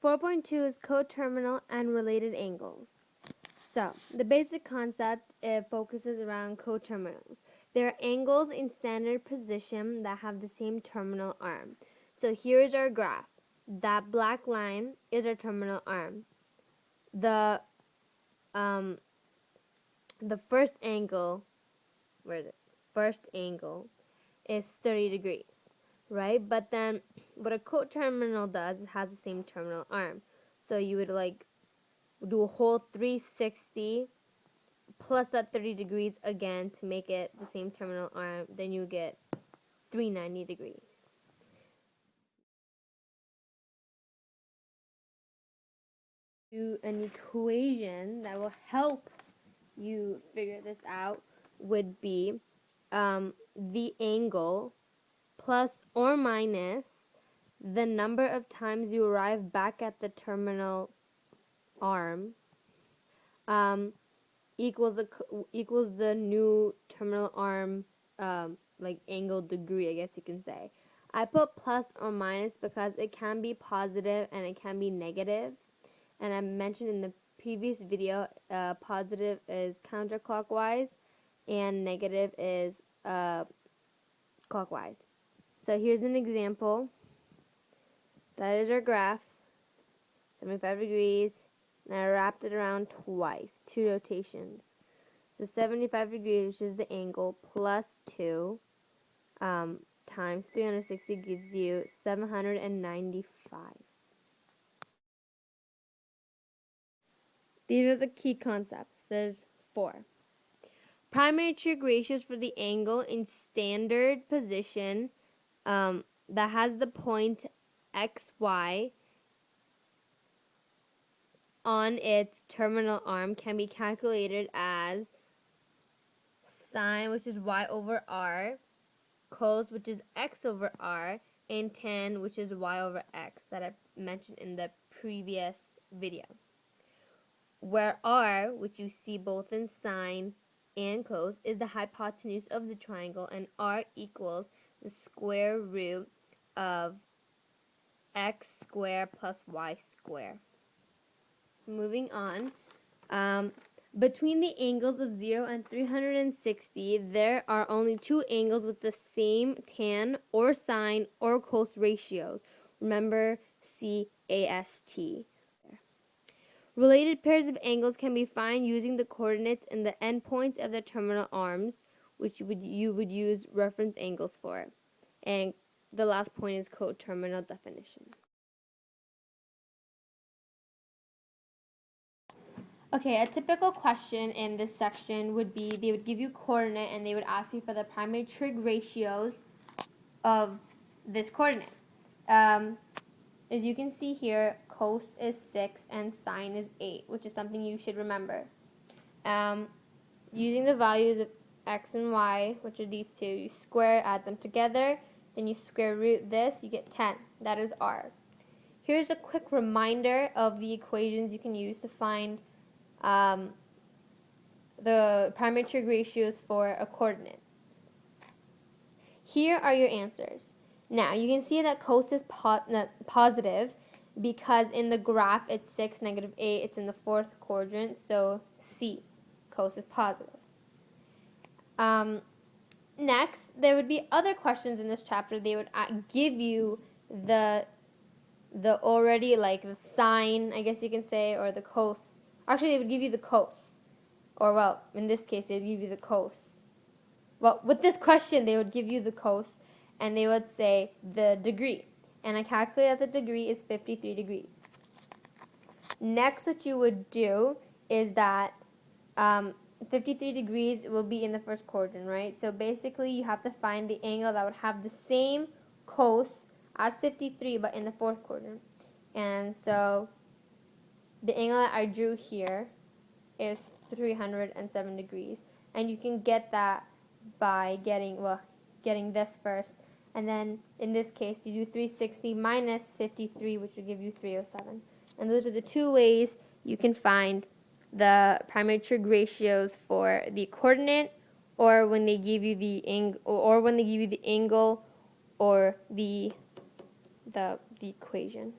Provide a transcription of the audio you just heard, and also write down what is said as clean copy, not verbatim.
4.2 is coterminal and related angles. So, the basic concept focuses around coterminals. There are angles in standard position that have the same terminal arm. So here's our graph. That black line is our terminal arm. The first angle, where is it? First angle is 30 degrees, right? But then what a coterminal does, it has the same terminal arm. So you would like do a whole 360 plus that 30 degrees again to make it the same terminal arm, then you get 390 degrees. An equation that will help you figure this out would be the angle plus or minus the number of times you arrive back at the terminal arm equals the new terminal arm like angle degree, I guess you can say. I put plus or minus because it can be positive and it can be negative. And I mentioned in the previous video, positive is counterclockwise and negative is clockwise. So here's an example. That is our graph, 75 degrees, and I wrapped it around twice, 2 rotations. So 75 degrees, which is the angle, plus 2 times 360 gives you 795. These are the key concepts. There's 4. Primary trig ratios for the angle in standard position that has the point xy on its terminal arm can be calculated as sine, which is y over r, cos, which is x over r, and tan, which is y over x, that I mentioned in the previous video. Where r, which you see both in sine and cos, is the hypotenuse of the triangle, and r equals the square root of x squared plus y squared. Moving on, between the angles of 0 and 360, there are only 2 angles with the same tan or sine or cos ratios. Remember CAST. Related pairs of angles can be found using the coordinates and the endpoints of the terminal arms, which you would use reference angles for. And the last point is coterminal definition. Okay, a typical question in this section would be they would give you coordinate and they would ask you for the primary trig ratios of this coordinate. As you can see here, cos is 6 and sine is 8, which is something you should remember. Using the values of x and y, which are these two, you square, add them together, then you square root this, you get 10. That is r. Here's a quick reminder of the equations you can use to find the primary trig ratios for a coordinate. Here are your answers. Now, you can see that cos is positive because in the graph it's 6, negative 8. It's in the 4th quadrant, so C, cos is positive. Next, there would be other questions in this chapter. They would give you the already, like the sine, I guess you can say, or the cos. Actually, they would give you the cos. Or, well, in this case, they would give you the cos. Well, with this question, they would give you the cos, and they would say the degree. And I calculated that the degree is 53 degrees. Next, what you would do is that 53 degrees will be in the first quadrant, right? So basically, you have to find the angle that would have the same cos as 53, but in the 4th quadrant. And so the angle that I drew here is 307 degrees. And you can get that by getting this first. And then in this case, you do 360 minus 53, which will give you 307. And those are the 2 ways you can find the primary trig ratios for the coordinate, or when they give you the angle, or the equation.